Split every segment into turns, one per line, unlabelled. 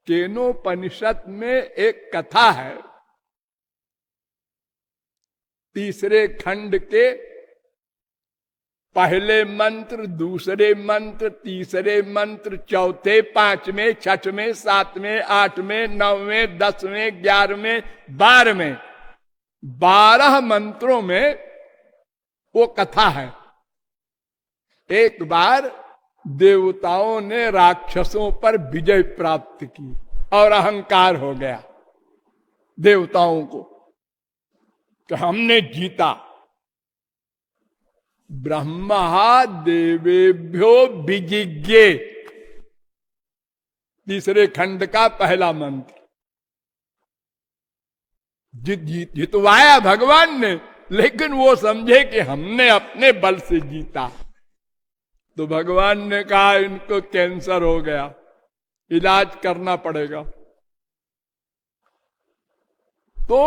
केनोपनिषद में एक कथा है, तीसरे खंड के पहले मंत्र, दूसरे मंत्र, तीसरे मंत्र, चौथे, पांचवें, छठवें, सातवें, आठवें, नौवें, 10वें, 11वें, 12वें, 12 मंत्रों में वो कथा है। एक बार देवताओं ने राक्षसों पर विजय प्राप्त की और अहंकार हो गया देवताओं को कि हमने जीता। ब्रह्मा देवेभ्यो विजिज्ञे, तीसरे खंड का पहला मंत्र। जितवाया भगवान ने, लेकिन वो समझे कि हमने अपने बल से जीता। तो भगवान ने कहा इनको कैंसर हो गया, इलाज करना पड़ेगा। तो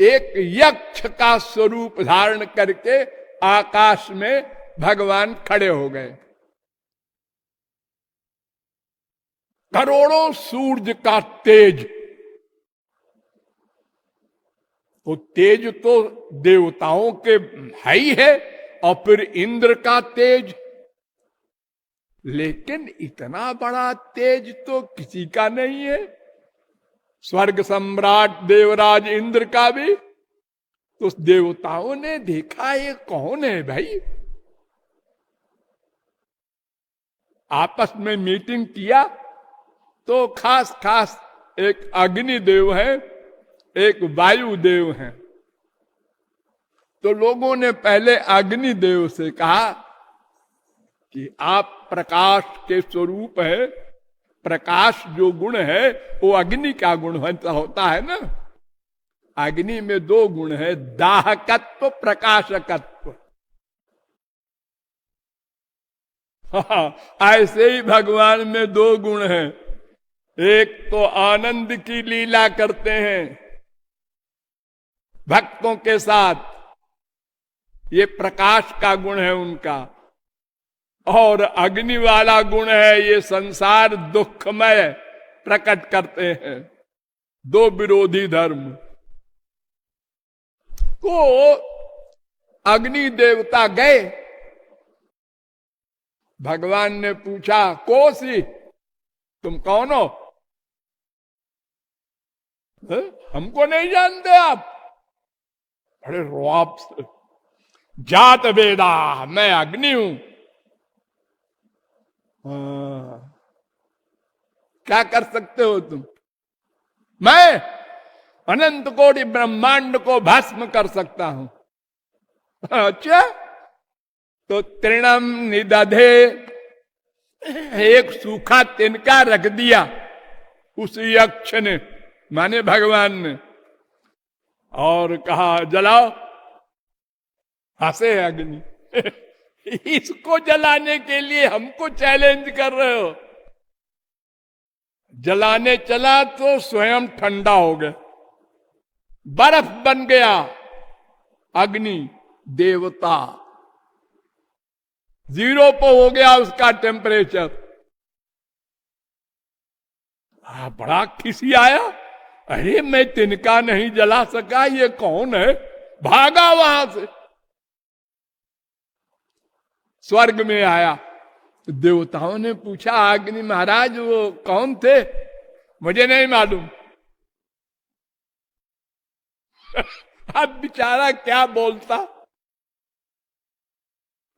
एक यक्ष का स्वरूप धारण करके आकाश में भगवान खड़े हो गए। करोड़ों सूरज का तेज, वो तेज तो देवताओं के है ही है, और फिर इंद्र का तेज, लेकिन इतना बड़ा तेज तो किसी का नहीं है। स्वर्ग सम्राट देवराज इंद्र का भी। तो देवताओं ने देखा ये कौन है भाई, आपस में मीटिंग किया तो खास खास एक अग्निदेव है, एक वायुदेव है। तो लोगों ने पहले अग्निदेव से कहा कि आप प्रकाश के स्वरूप है, प्रकाश जो गुण है वो अग्नि का गुण होता है ना। अग्नि में 2 गुण है, दाहकत्व, प्रकाशकत्व। ऐसे ही भगवान में 2 गुण हैं। एक तो आनंद की लीला करते हैं भक्तों के साथ, ये प्रकाश का गुण है उनका। और अग्नि वाला गुण है, ये संसार दुखमय प्रकट करते हैं। 2 विरोधी धर्म। तो अग्नि देवता गए, भगवान ने पूछा कोसी तुम कौन हो? हमको नहीं जानते आप? बड़े रुआब से, जात वेदा, मैं अग्नि हूं। क्या कर सकते हो तुम? मैं अनंत कोटि ब्रह्मांड को भस्म कर सकता हूं। अच्छा, तो तृणम निदधे, एक सूखा तिनका रख दिया उस यक्ष ने, माने भगवान ने, और कहा जलाओ। हंसे अग्नि। इसको जलाने के लिए हमको चैलेंज कर रहे हो? जलाने चला तो स्वयं ठंडा हो गया, बर्फ बन गया अग्नि देवता। 0 पे हो गया उसका टेम्परेचर। बड़ा खिसी आया, अरे मैं तिनका नहीं जला सका, ये कौन है? भागा वहां से, स्वर्ग में आया। देवताओं ने पूछा अग्नि महाराज वो कौन थे? मुझे नहीं मालूम। अब बेचारा क्या बोलता।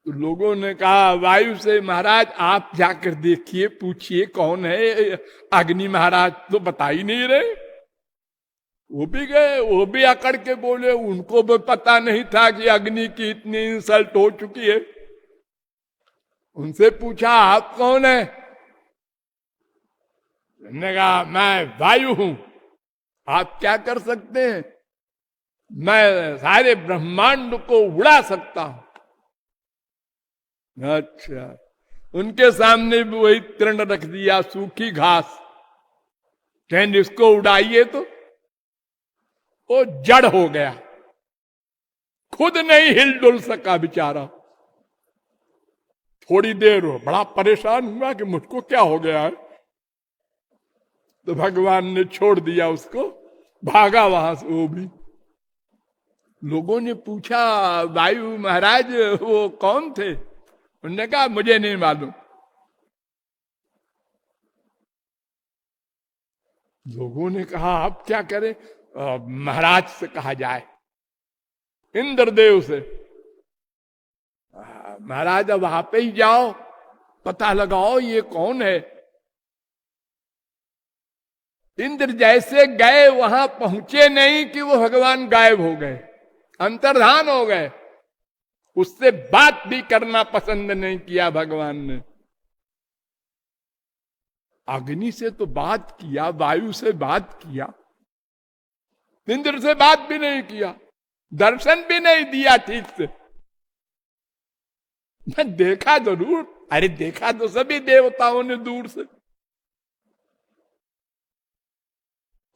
तो लोगों ने कहा वायु से, महाराज आप जाकर देखिए, पूछिए कौन है। अग्नि महाराज तो बता ही नहीं रहे। वो भी गए, वो भी अकड़ के बोले, उनको भी पता नहीं था कि अग्नि की इतनी इंसल्ट हो चुकी है। उनसे पूछा आप कौन है? उन्होंने कहा मैं वायु हूं। आप क्या कर सकते हैं? मैं सारे ब्रह्मांड को उड़ा सकता हूं। अच्छा, उनके सामने भी वही तृण रख दिया, सूखी घास, कहें इसको उड़ाइए तो वो जड़ हो गया, खुद नहीं हिल डुल सका बेचारा। थोड़ी देर बड़ा परेशान हुआ कि मुझको क्या हो गया है। तो भगवान ने छोड़ दिया उसको, भागा वहां से वो भी। लोगों ने पूछा वायु महाराज वो कौन थे? उन्होंने कहा मुझे नहीं मालूम। लोगों ने कहा आप क्या करें? महाराज से कहा जाए, इंद्रदेव से। महाराज अब आप ही जाओ, पता लगाओ ये कौन है। इंद्र जैसे गए वहां पहुंचे नहीं कि वो भगवान गायब हो गए, अंतर्धान हो गए। उससे बात भी करना पसंद नहीं किया भगवान ने। अग्नि से तो बात किया, वायु से बात किया, इंद्र से बात भी नहीं किया, दर्शन भी नहीं दिया ठीक से। मैं देखा जरूर, अरे देखा तो सभी देवताओं ने दूर से।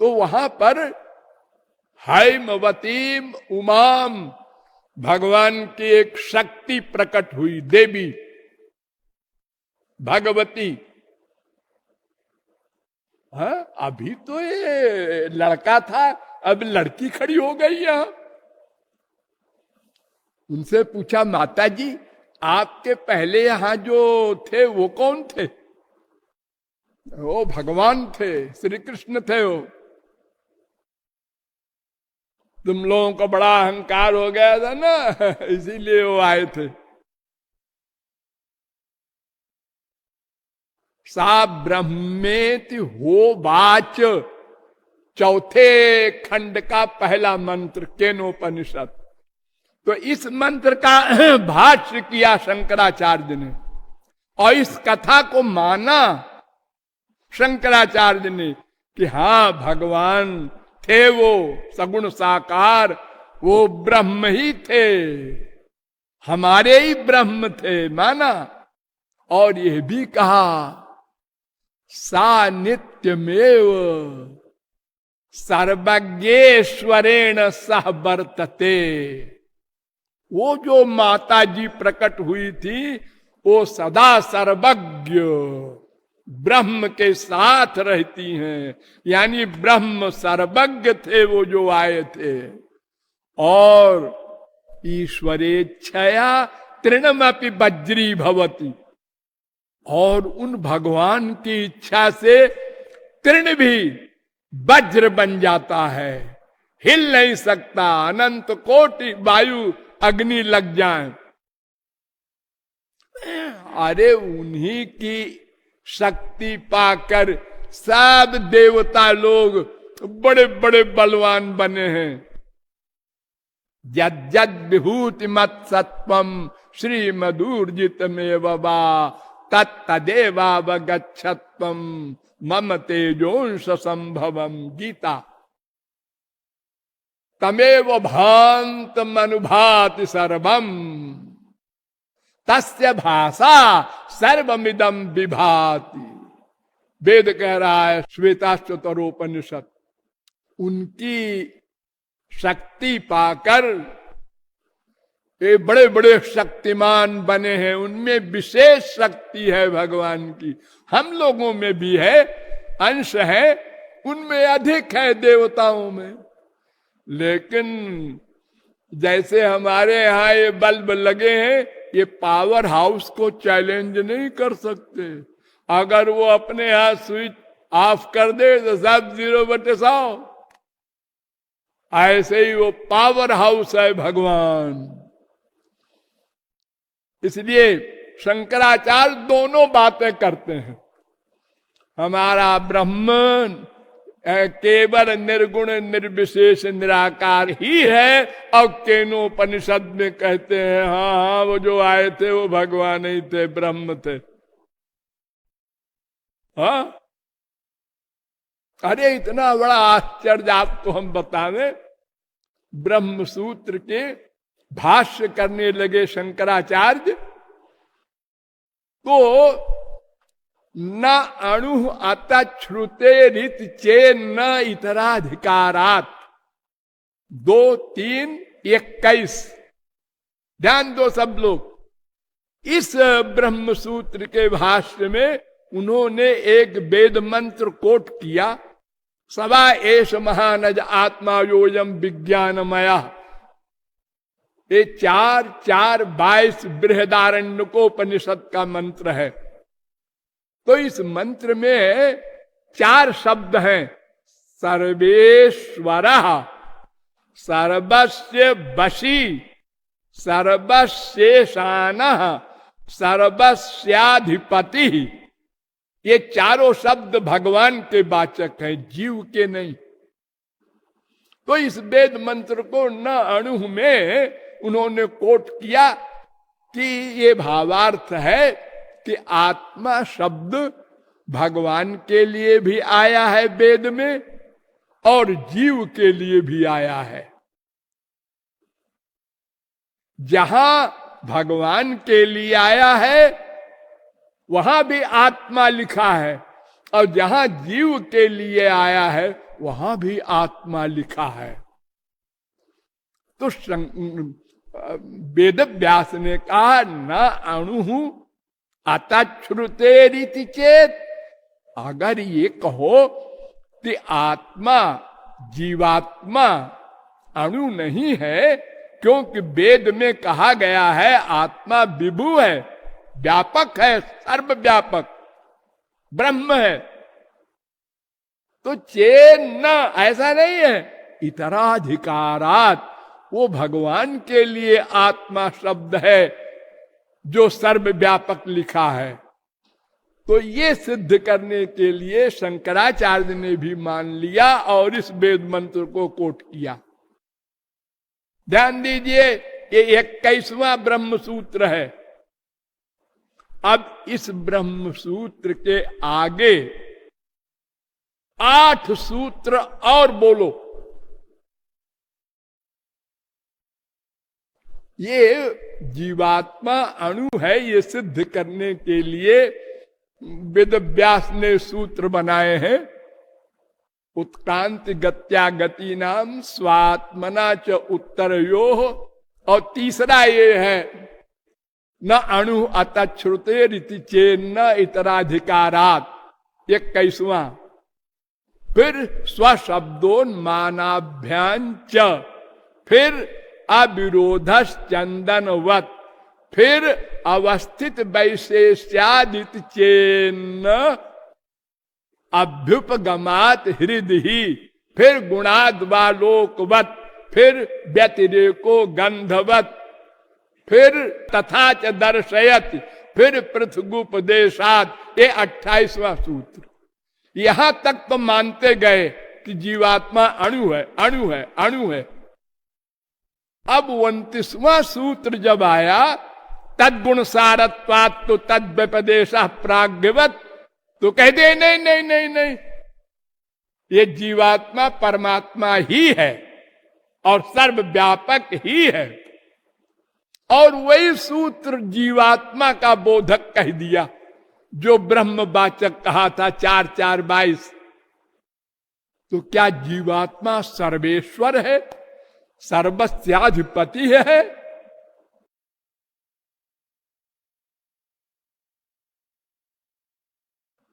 तो वहां पर हैमवतीम उमाम भगवान की एक शक्ति प्रकट हुई, देवी भगवती। हाँ, अभी तो ये लड़का था, अब लड़की खड़ी हो गई यहां। उनसे पूछा माता जी आपके पहले यहां जो थे वो कौन थे? वो भगवान थे, श्री कृष्ण थे वो। तुम लोगों को बड़ा अहंकार हो गया था ना, इसीलिए वो आए थे। सा ब्रह्मेति हो वाच, चौथे खंड का पहला मंत्र केनोपनिषद। तो इस मंत्र का भाष्य किया शंकराचार्य ने, और इस कथा को माना शंकराचार्य ने कि हाँ भगवान थे वो सगुण साकार, वो ब्रह्म ही थे, हमारे ही ब्रह्म थे, माना। और यह भी कहा सा नित्यमेव सर्वज्ञेश्वरेण सह वर्तते। वो जो माता जी प्रकट हुई थी वो सदा सर्वज्ञ ब्रह्म के साथ रहती हैं, यानी ब्रह्म सर्वज्ञ थे वो जो आए थे। और ईश्वरेच्छया तृणमपि वज्री भवति, और उन भगवान की इच्छा से तृण भी वज्र बन जाता है, हिल नहीं सकता। अनंत कोटि वायु अग्नि लग जाए, अरे उन्हीं की शक्ति पाकर सब देवता लोग बड़े बड़े बलवान बने हैं। यद यद विभूति मत सत्वम श्री मधुर्जित में बबा तत्तदेवावगच्छत्वम मम तेजोंश संभवम। गीता। तमेव भांत मनुभाति सर्वम तस्य भाषा सर्वमिदम विभाति। वेद कह रहा है श्वेताश्वतरोपनिषद। उनकी शक्ति पाकर ये बड़े बड़े शक्तिमान बने हैं, उनमें विशेष शक्ति है भगवान की। हम लोगों में भी है, अंश है, उनमें अधिक है देवताओं में। लेकिन जैसे हमारे यहाँ ये बल्ब लगे हैं, ये पावर हाउस को चैलेंज नहीं कर सकते। अगर वो अपने यहाँ स्विच ऑफ कर दे तो सब 0/100। ऐसे ही वो पावर हाउस है भगवान। इसलिए शंकराचार्य दोनों बातें करते हैं। हमारा ब्रह्म केवल निर्गुण निर्विशेष निराकार ही है, और केनोपनिषद में कहते हैं हाँ हाँ वो जो आए थे वो भगवान ही थे, ब्रह्म थे। हाँ, अरे इतना बड़ा आश्चर्य आपको हम बतावें। ब्रह्म सूत्र के भाष्य करने लगे शंकराचार्य, तो न अणु अतश्रुते रित चे न इतराधिकारात 2-3-21। ध्यान दो सब लोग। इस ब्रह्म सूत्र के भाष्य में उन्होंने एक वेद मंत्र कोट किया, सवा एष महानज आत्मा योयम विज्ञानमया। ये 4:4:22 बृहदारण्यकोपनिषद का मंत्र है। तो इस मंत्र में 4 शब्द हैं, सर्वेश्वर, सर्वस्य वशी, सर्वशेषान, सर्वस्याधिपति। ये चारों शब्द भगवान के वाचक हैं, जीव के नहीं। तो इस वेद मंत्र को न अणु में उन्होंने कोट किया कि ये भावार्थ है कि आत्मा शब्द भगवान के लिए भी आया है वेद में और जीव के लिए भी आया है। जहां भगवान के लिए आया है वहां भी आत्मा लिखा है, और जहां जीव के लिए आया है वहां भी आत्मा लिखा है। तो वेद व्यास ने कहा न अणु अतश्रुते रीति चेत, अगर ये कहो कि आत्मा जीवात्मा अणु नहीं है, क्योंकि वेद में कहा गया है आत्मा विभु है, व्यापक है, सर्वव्यापक ब्रह्म है, तो चेन्न ऐसा नहीं है, इतराधिकारात वो भगवान के लिए आत्मा शब्द है जो सर्वव्यापक लिखा है। तो ये सिद्ध करने के लिए शंकराचार्य ने भी मान लिया और इस वेद मंत्र को कोट किया। ध्यान दीजिए, ये 21वां ब्रह्म सूत्र है। अब इस ब्रह्म सूत्र के आगे 8 सूत्र और बोलो। ये जीवात्मा अणु है, ये सिद्ध करने के लिए वेद व्यास ने सूत्र बनाए हैं। उत्क्रांति गत्या गति नाम स्वात्मना च उत्तरयोः, और तीसरा ये है न अणु अतश्रुते रीति चेन्न इतराधिकारात, 21वां। फिर स्वशब्दोन्मानाभ्यां च, फिर अविरोधस चंदनवत, फिर अवस्थित वैशेष्यादित चेन्न अभ्युपगमात हृदि, फिर गुणाद्वालोकवत, फिर व्यतिरेको गंधवत, फिर तथा च दर्शयत, फिर पृथ्वुपदेशात। ये 28वां सूत्र। यहां तक तो मानते गए कि जीवात्मा अणु है, अणु है, अणु है। अब 29वां सूत्र जब आया, तद्गुण सारत्वात् तो तद व्यपदेशः प्राग्ञवत, तो कहते नहीं नहीं नहीं नहीं, ये जीवात्मा परमात्मा ही है और सर्वव्यापक ही है। और वही सूत्र जीवात्मा का बोधक कह दिया जो ब्रह्मवाचक कहा था 4:4:22। तो क्या जीवात्मा सर्वेश्वर है, सर्वस्याधिपति है?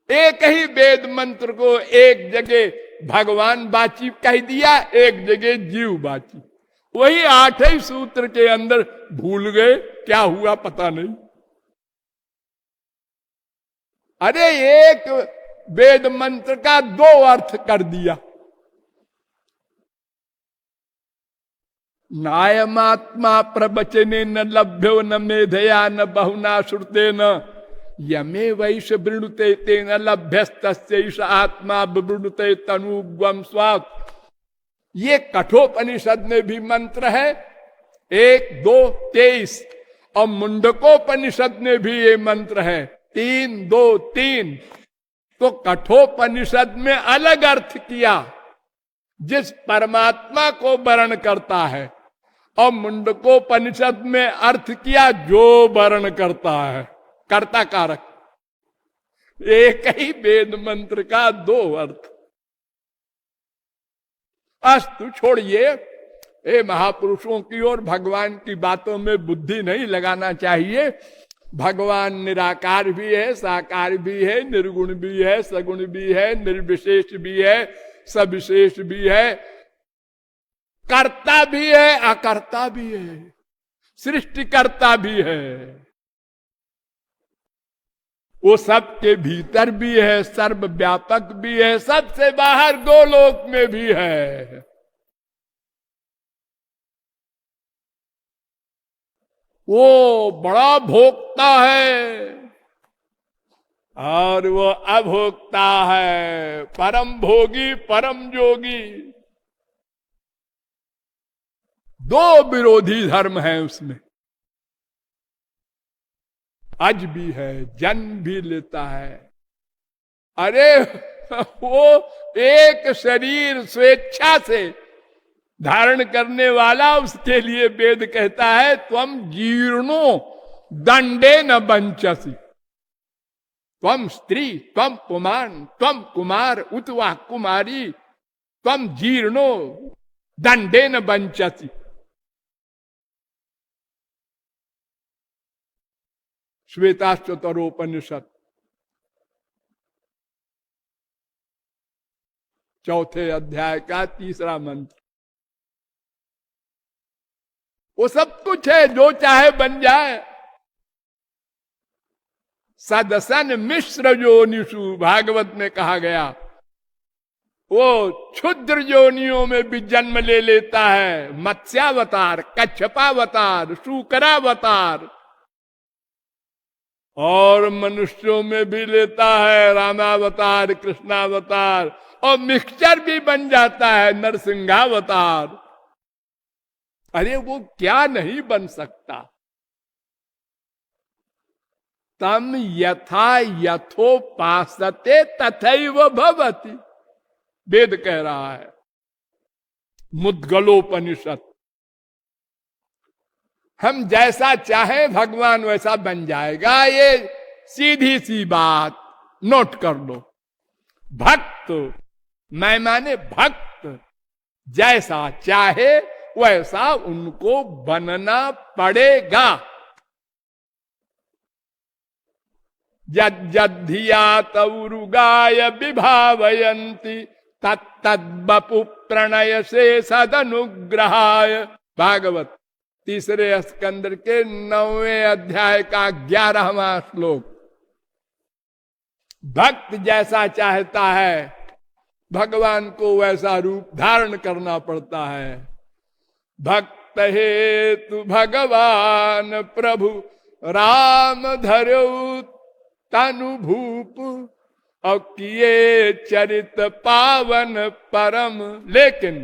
एक ही वेद मंत्र को एक जगह भगवान वाची कह दिया, एक जगह जीव वाची। वही 8 ही सूत्र के अंदर भूल गए, क्या हुआ पता नहीं। अरे एक वेद मंत्र का 2 अर्थ कर दिया। नायमात्मा प्रवचने न लभ्यो न मेधया न बहुना श्रुते न यमे वैश वृणुते तेन लभ्यस्तस्यैष आत्मा वृणुते तनुग्वम स्वात्। ये कठोपनिषद में भी मंत्र है 1, 2, 23, और मुंडकोपनिषद में भी ये मंत्र है 3, 2, 3। तो कठोपनिषद में अलग अर्थ किया जिस परमात्मा को वर्ण करता है, और मुंडकोपनिषद में अर्थ किया जो वर्ण करता है, कर्ता कारक। एक ही वेद मंत्र का 2 अर्थ। अस्तु, छोड़िए, ये महापुरुषों की और भगवान की बातों में बुद्धि नहीं लगाना चाहिए। भगवान निराकार भी है, साकार भी है, निर्गुण भी है, सगुण भी है, निर्विशेष भी है, सविशेष भी है, कर्ता भी है, अकर्ता भी है, सृष्टिकर्ता भी है। वो सबके भीतर भी है, सर्वव्यापक भी है, सबसे बाहर गोलोक में भी है। वो बड़ा भोक्ता है और वो अभोक्ता है, परम भोगी परम जोगी। दो विरोधी धर्म है उसमें, अज भी है, जन्म भी लेता है। अरे वो एक शरीर स्वेच्छा से धारण करने वाला, उसके लिए वेद कहता है त्वम जीर्णो दंडे न बंचसी, त्वम स्त्री, त्वम पुमान, त्वम कुमार उतवा कुमारी, त्वम जीर्णो दंडे न बंचसी। श्वेताश्वतरोपनिषद चौथे अध्याय का 3रा मंत्र। वो सब कुछ है, जो चाहे बन जाए। सदसन मिश्र जोनिषु, भागवत में कहा गया, वो क्षुद्र जोनियों में भी जन्म ले लेता है। मत्स्यावतार, कच्छपावतार, शूकरावतार, और मनुष्यों में भी लेता है रामावतार, कृष्णावतार, और मिक्सचर भी बन जाता है नरसिंहावतार। अरे वो क्या नहीं बन सकता। तम यथा यथोपासते तथैव भवति, वेद कह रहा है, मुद्गलोपनिषद। हम जैसा चाहे भगवान वैसा बन जाएगा, ये सीधी सी बात नोट कर लो। भक्त, मैं माने भक्त, जैसा चाहे वैसा उनको बनना पड़ेगा। यद्धिया तौरुगाय विभावयन्ति तत्तद्वपु प्रणय से सदनुग्रहाय। भागवत 3रे स्कंद के 9वें अध्याय का 11वां श्लोक। भक्त जैसा चाहता है भगवान को वैसा रूप धारण करना पड़ता है। भक्त हेतु भगवान प्रभु राम धरो तनु भूप, और किए चरित पावन परम, लेकिन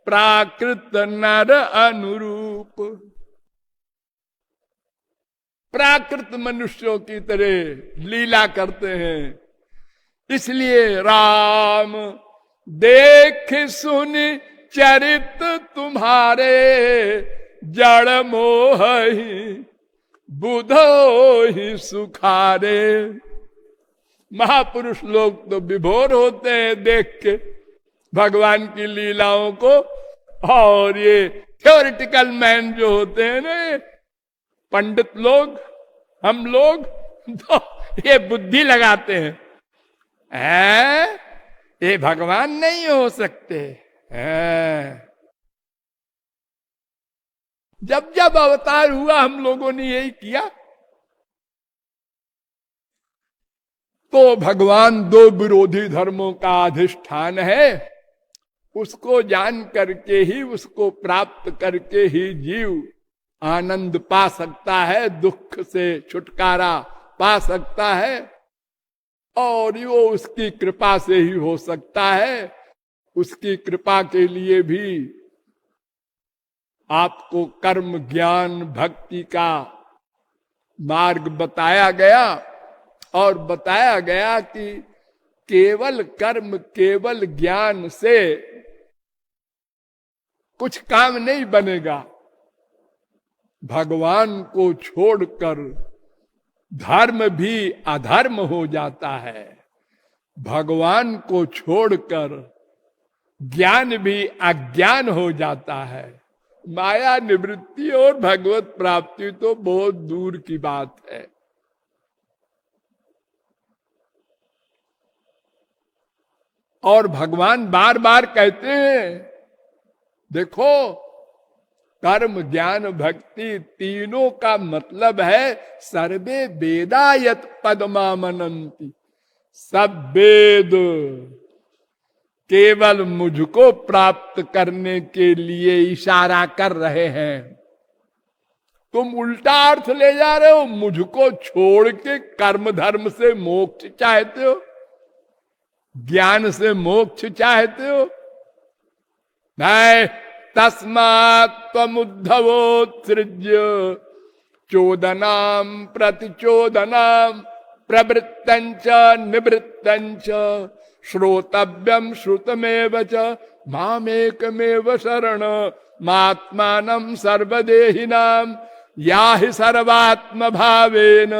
प्राकृत नर अनुरूप। प्राकृत मनुष्यों की तरह लीला करते हैं। इसलिए राम देख सुन चरित तुम्हारे, जड़ मोह ही बुधो ही सुखारे। महापुरुष लोग तो विभोर होते हैं देख के भगवान की लीलाओं को, और ये थ्योरिटिकल मैन जो होते हैं ना, पंडित लोग, हम लोग तो ये बुद्धि लगाते हैं, ये भगवान नहीं हो सकते। जब जब अवतार हुआ हम लोगों ने यही किया। तो भगवान दो विरोधी धर्मों का अधिष्ठान है, उसको जान करके ही, उसको प्राप्त करके ही जीव आनंद पा सकता है, दुख से छुटकारा पा सकता है, और वो उसकी कृपा से ही हो सकता है। उसकी कृपा के लिए भी आपको कर्म ज्ञान भक्ति का मार्ग बताया गया, और बताया गया कि केवल कर्म केवल ज्ञान से कुछ काम नहीं बनेगा। भगवान को छोड़कर धर्म भी अधर्म हो जाता है, भगवान को छोड़कर ज्ञान भी अज्ञान हो जाता है। माया निवृत्ति और भगवत प्राप्ति तो बहुत दूर की बात है। और भगवान बार बार कहते हैं, देखो कर्म ज्ञान भक्ति तीनों का मतलब है सर्वे वेदा यत पदमामनंति। सब वेद केवल मुझको प्राप्त करने के लिए इशारा कर रहे हैं। तुम उल्टा अर्थ ले जा रहे हो, मुझको छोड़ के कर्म धर्म से मोक्ष चाहते हो, ज्ञान से मोक्ष चाहते हो। नहीं, तस्मात् त्वमुद्धवोत्सृज्य चोदनाम प्रतिचोदनाम प्रवृत्तंच निवृत्तंच श्रोतव्यम श्रुतमेव च मामेकमेव शरण मात्मानं सर्वदेहिनाम याहि सर्वात्म भावेन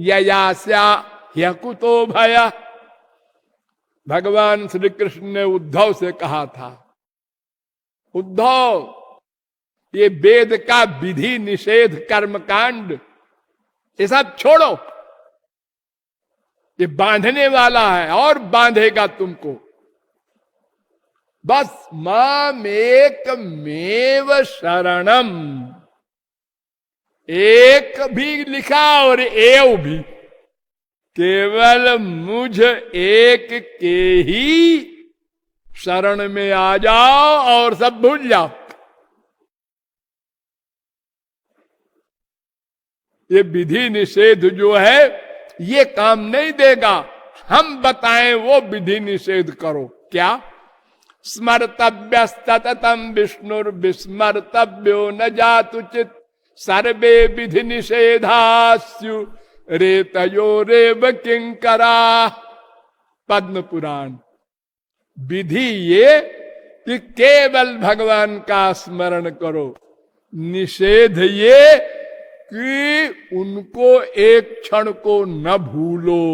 ययास्या ह्यकुतो भया। भगवान श्री कृष्ण ने उद्धव से कहा था, उद्धव ये वेद का विधि निषेध कर्म कांड ये सब छोड़ो, ये बांधने वाला है और बांधेगा तुमको। बस मामेकमेव शरणम, एक भी लिखा और एव भी, केवल मुझ एक के ही शरण में आ जाओ और सब भूल जाओ। ये विधि निषेध जो है ये काम नहीं देगा। हम बताएं वो विधि निषेध करो। क्या? स्मर्तव्य सततम विष्णुर विस्मर्तव्यो न जातुचित सर्वे विधि निषेधास्यु रेतयो रेव किंकरा। पद्म पुराण। विधि ये कि केवल भगवान का स्मरण करो, निषेध ये कि उनको एक क्षण को न भूलो।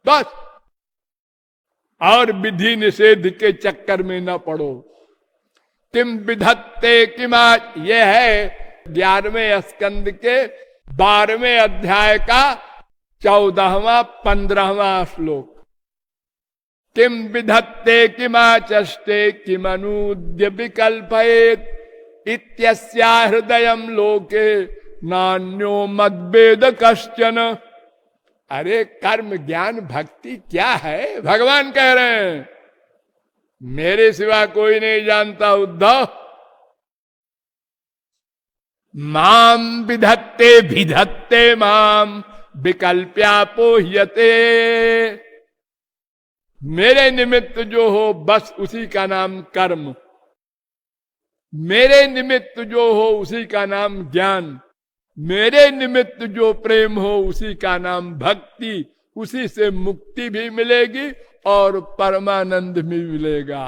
बस, और विधि निषेध के चक्कर में न पड़ो। किम विधत्ते किमा, यह है 11वें स्कंद के 12वें अध्याय का 14वां 15वां श्लोक। किम विधत्ते किमा चष्टे किमनूद्य विकल्पयेत इत्यस्या हृदयम लोके नान्यो मद्वेद कश्चन। अरे कर्म ज्ञान भक्ति क्या है? भगवान कह रहे हैं मेरे सिवा कोई नहीं जानता उद्धव। माम विधत्ते विधत्ते माम विकल्प्यापोह्यते। मेरे निमित्त जो हो बस उसी का नाम कर्म, मेरे निमित्त जो हो उसी का नाम ज्ञान, मेरे निमित्त जो प्रेम हो उसी का नाम भक्ति। उसी से मुक्ति भी मिलेगी और परमानंद भी मिलेगा।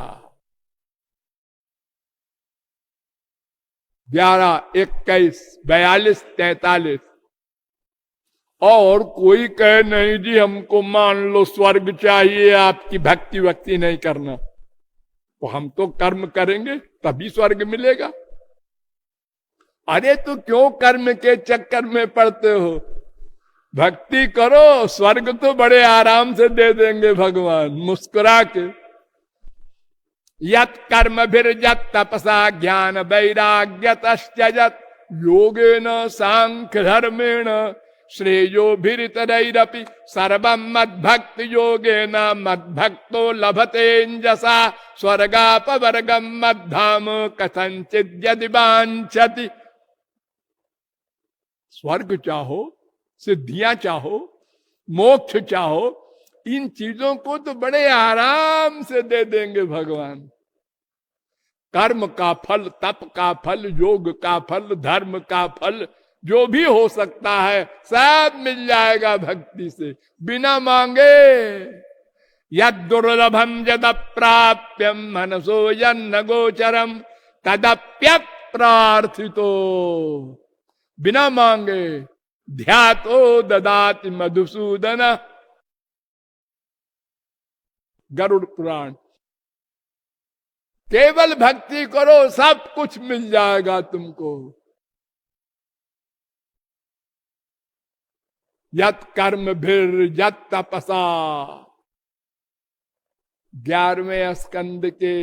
11, 21, 42, 43। और कोई कहे नहीं जी हमको मान लो स्वर्ग चाहिए, आपकी भक्ति वक्ति नहीं करना, तो हम तो कर्म करेंगे तभी स्वर्ग मिलेगा। अरे तो क्यों कर्म के चक्कर में पड़ते हो? भक्ति करो, स्वर्ग तो बड़े आराम से दे देंगे भगवान मुस्कुरा के। यत कर्म भिर्जत तपसा ज्ञान वैराग्य तश्चजत योगेन सांख्य धर्मेण श्रेयो भिरितरैरपि सर्वं मद्भक्ति योगेन मद्भक्तो लभतेऽंजसा स्वर्गापवर्गं मद्धाम कथंचित् यदि वांछति। स्वर्ग चाहो, सिद्धियां चाहो, मोक्ष चाहो, इन चीजों को तो बड़े आराम से दे देंगे भगवान। कर्म का फल, तप का फल, योग का फल, धर्म का फल, जो भी हो सकता है सब मिल जाएगा भक्ति से, बिना मांगे। यद दुर्लभम यद प्राप्यम मनसो यन्न गोचरम तदप्यत प्रार्थितो। बिना मांगे ध्यातो ददाति मधुसूदन। गरुड़ पुराण। केवल भक्ति करो सब कुछ मिल जाएगा तुमको। यत कर्म भीर यत तपसा। 11वें स्कंद के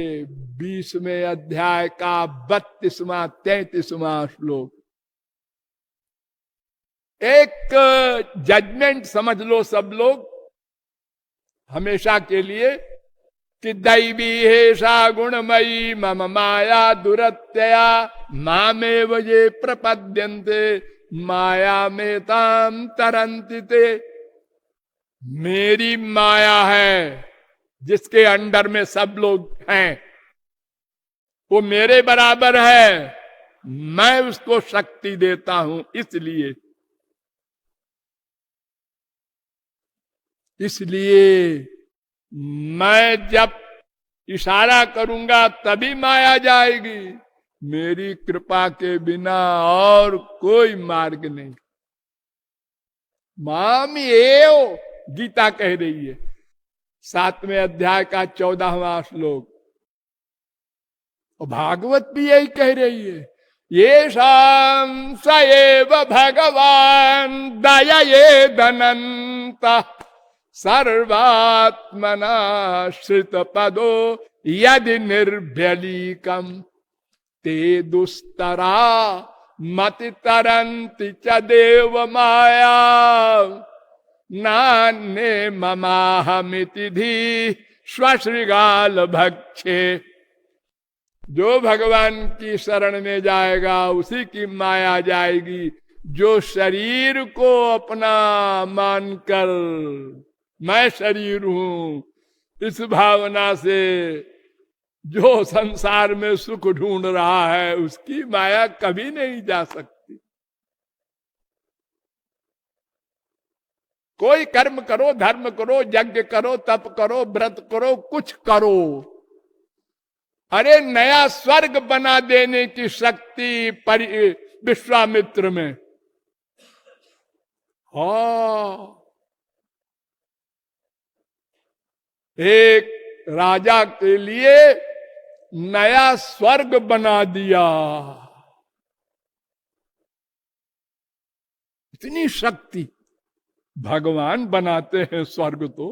20वें अध्याय का 32वां 33वां श्लोक। एक जजमेंट समझ लो सब लोग हमेशा के लिए कि दैवी हेषा गुणमयी मम माया दुरत्यया मामेव ये प्रपद्यन्ते माया में ताम तरंति ते। मेरी माया है जिसके अंडर में सब लोग हैं, वो मेरे बराबर है, मैं उसको शक्ति देता हूं। इसलिए मैं जब इशारा करूंगा तभी माया जाएगी। मेरी कृपा के बिना और कोई मार्ग नहीं। माम एव गीता कह रही है 7वें अध्याय का 14वां श्लोक। और भागवत भी यही कह रही है, ये शाम सएव भगवान दये धनंता सर्वात्मना श्रित पदो यदि निर्भ्यलीकम ते दुस्तरा मति तरंति च देव माया नान्ये ममाहमिति धी स्वश्रीगाल भक्षे। जो भगवान की शरण में जाएगा उसी की माया जाएगी। जो शरीर को अपना मानकर मैं शरीर हूं इस भावना से जो संसार में सुख ढूंढ रहा है उसकी माया कभी नहीं जा सकती। कोई कर्म करो, धर्म करो, यज्ञ करो, तप करो, व्रत करो, कुछ करो, अरे नया स्वर्ग बना देने की शक्ति विश्वामित्र में। हाँ, एक राजा के लिए नया स्वर्ग बना दिया। इतनी शक्ति भगवान बनाते हैं स्वर्ग तो।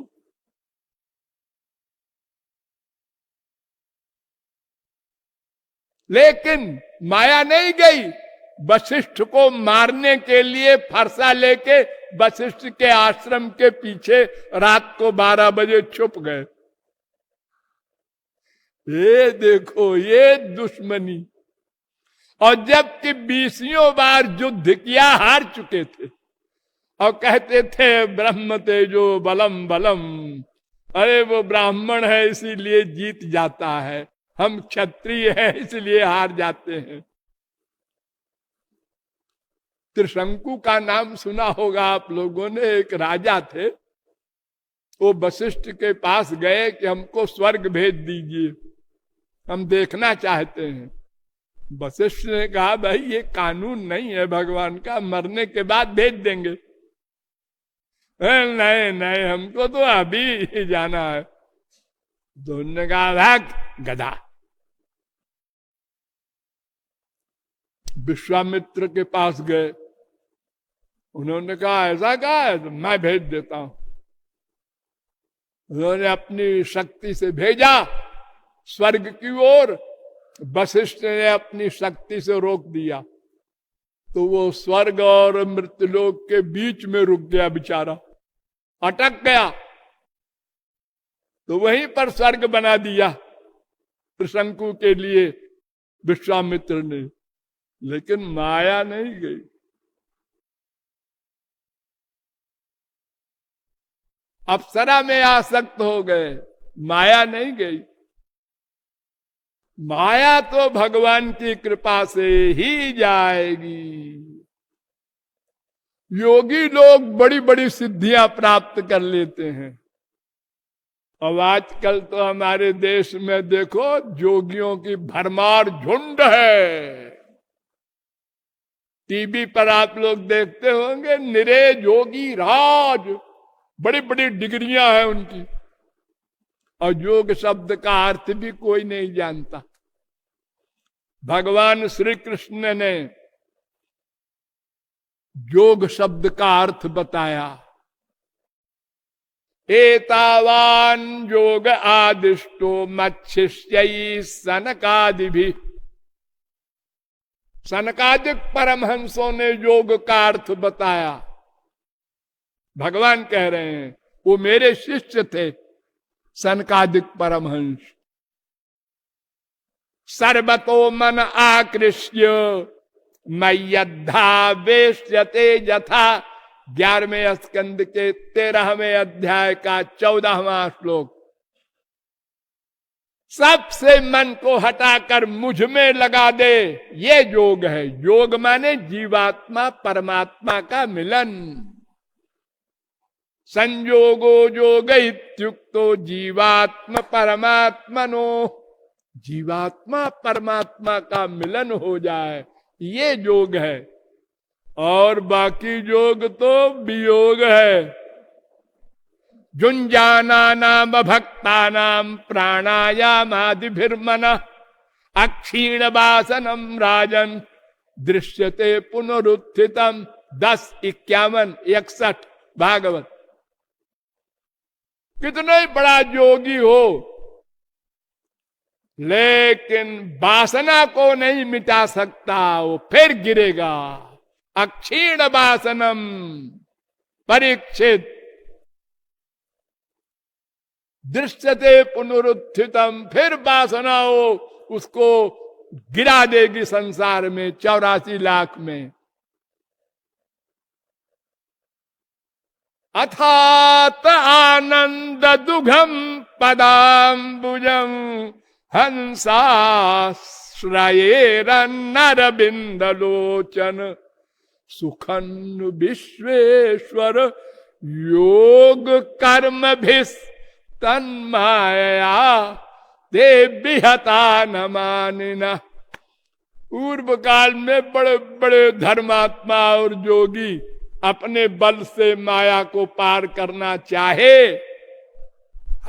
लेकिन माया नहीं गई। वशिष्ठ को मारने के लिए फरसा लेके वशिष्ठ के आश्रम के पीछे रात को 12 बजे छुप गए। ये देखो ये दुश्मनी। और जबकि 20 बार युद्ध किया हार चुके थे और कहते थे ब्रह्म तेजो बलम बलम। अरे वो ब्राह्मण है इसीलिए जीत जाता है, हम क्षत्रिय हैं इसलिए हार जाते हैं। त्रिशंकु का नाम सुना होगा आप लोगों ने। एक राजा थे, वो वशिष्ठ के पास गए कि हमको स्वर्ग भेज दीजिए, हम देखना चाहते हैं। वशिष्ठ ने कहा भाई ये कानून नहीं है भगवान का, मरने के बाद भेज देंगे। नहीं नहीं हमको तो अभी ही जाना है। दोनों ने कहा भाग गधा। विश्वामित्र के पास गए, उन्होंने कहा ऐसा कहा है तो मैं भेज देता हूं। उन्होंने अपनी शक्ति से भेजा स्वर्ग की ओर, वशिष्ठ ने अपनी शक्ति से रोक दिया तो वो स्वर्ग और मृत्युलोक के बीच में रुक गया, बेचारा अटक गया। तो वहीं पर स्वर्ग बना दिया त्रिशंकु के लिए विश्वामित्र ने। लेकिन माया नहीं गई। अप्सरा में आसक्त हो गए, माया नहीं गई। माया तो भगवान की कृपा से ही जाएगी। योगी लोग बड़ी बड़ी सिद्धियां प्राप्त कर लेते हैं। अब आजकल तो हमारे देश में देखो जोगियों की भरमार झुंड है। टीवी पर आप लोग देखते होंगे निरे जोगी राज, बड़ी बड़ी डिग्रियां हैं उनकी, और योग शब्द का अर्थ भी कोई नहीं जानता। भगवान श्री कृष्ण ने योग शब्द का अर्थ बताया। एतावान योग आदिष्टो मच्छिष्यै सनकादि भी। सनकादिक परमहंसों ने योग का अर्थ बताया। भगवान कह रहे हैं वो मेरे शिष्य थे सनकादिक परमहंस। सर्वतो मन आकृष्य मय्यद्धावेश्यते यथा। 11वें स्कंद के 13वें अध्याय का 14वां श्लोक। सबसे मन को हटाकर मुझ में लगा दे, ये योग है। योग माने जीवात्मा परमात्मा का मिलन। संयोगो योग इत्युक्तो जीवात्मा परमात्मनो। जीवात्मा परमात्मा का मिलन हो जाए, ये योग है। और बाकी योग तो वियोग है। जुंजाना नाम भक्ता नाम प्राणायाम आदिभिर्मन अक्षीण वासनम राजन दृश्यते पुनरुत्थितम। 10, 51, 61 भागवत। कितना ही बड़ा योगी हो लेकिन वासना को नहीं मिटा सकता, वो फिर गिरेगा। अक्षीण वासनम परीक्षित दृश्यते पुनरुत्थितम। फिर वासना हो उसको गिरा देगी संसार में 84 लाख में। अथात आनंद दुघम पदाम्बुजम हंसाश्रयेरन्नरबिंदलोचन सुखन विश्वेश्वर योग कर्म भिस तन्माया ते विहता न मानिना। पूर्व काल में बड़े बड़े धर्मात्मा और योगी अपने बल से माया को पार करना चाहे,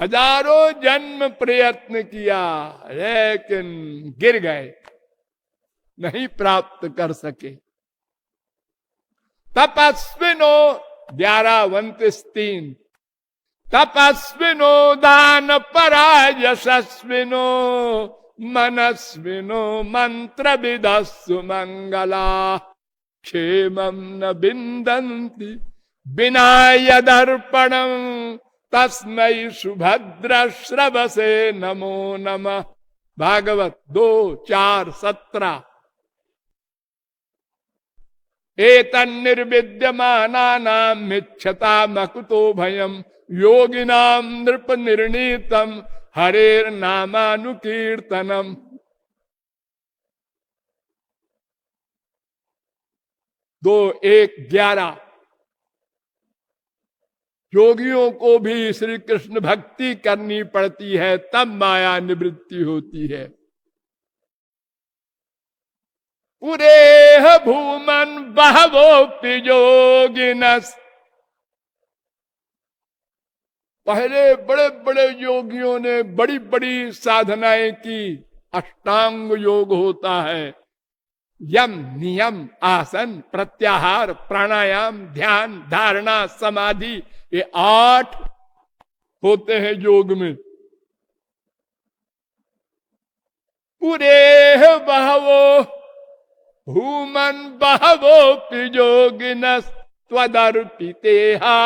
हजारों जन्म प्रयत्न किया लेकिन गिर गए, नहीं प्राप्त कर सके। तपस्विनो 11:29 तपस्विनो दान परा यशस्विनो मनस्विनो मंत्र विदस्सु मंगला क्षेमं न बिंदन्ति बिना यदर्पणं तस्मै सुभद्र श्रवसे नमो नमः। भागवत 2:4-17। एतन्निर्विद्यमानानां मिच्छता मकुतो भयम् योगिनां नृप निर्णीतम हरेर नामानुकीर्तनम। 2:1-11। योगियों को भी श्री कृष्ण भक्ति करनी पड़ती है, तब माया निवृत्ति होती है। पुरेह भूमन बहवोपि योगिनस्। पहले बड़े बड़े योगियों ने बड़ी बड़ी साधनाएं की। अष्टांग योग होता है। यम नियम आसन प्रत्याहार प्राणायाम ध्यान धारणा समाधि, ये 8 होते हैं योग में। पुरेह बहवो भूमन बहवो योगिनस् त्वदर्पितेहा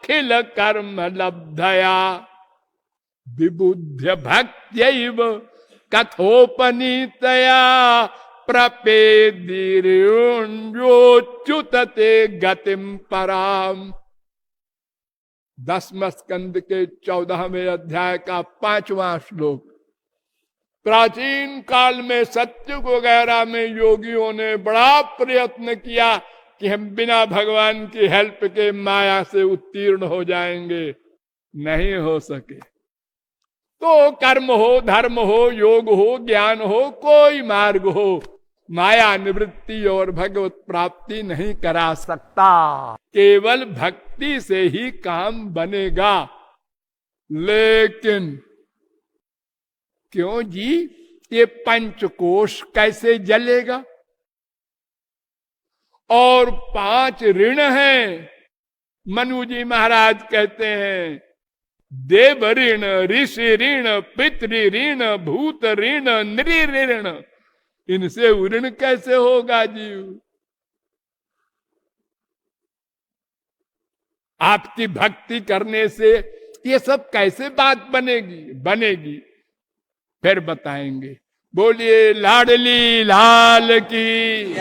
खिल कर्म लब्धया विबुद्ध्य भक्त्यैव कथोपनीतया प्रपेदिर्योच्युतते गतिम पराम। 10वें स्कंद के 14वें अध्याय का 5वां श्लोक। प्राचीन काल में सत्युग वगैरह में योगियों ने बड़ा प्रयत्न किया कि हम बिना भगवान की हेल्प के माया से उत्तीर्ण हो जाएंगे, नहीं हो सके। तो कर्म हो धर्म हो योग हो ज्ञान हो कोई मार्ग हो, माया निवृत्ति और भगवत प्राप्ति नहीं करा सकता। केवल भक्ति से ही काम बनेगा। लेकिन क्यों जी, ये पंचकोश कैसे जलेगा और 5 ऋण हैं। मनु जी महाराज कहते हैं देव ऋण, ऋषि ऋण, पितृ ऋण, भूत ऋण, नृ ऋण। इनसे ऋण कैसे होगा जीव? आपकी भक्ति करने से ये सब कैसे बात बनेगी? फिर बताएंगे। बोलिए लाडली लाल की।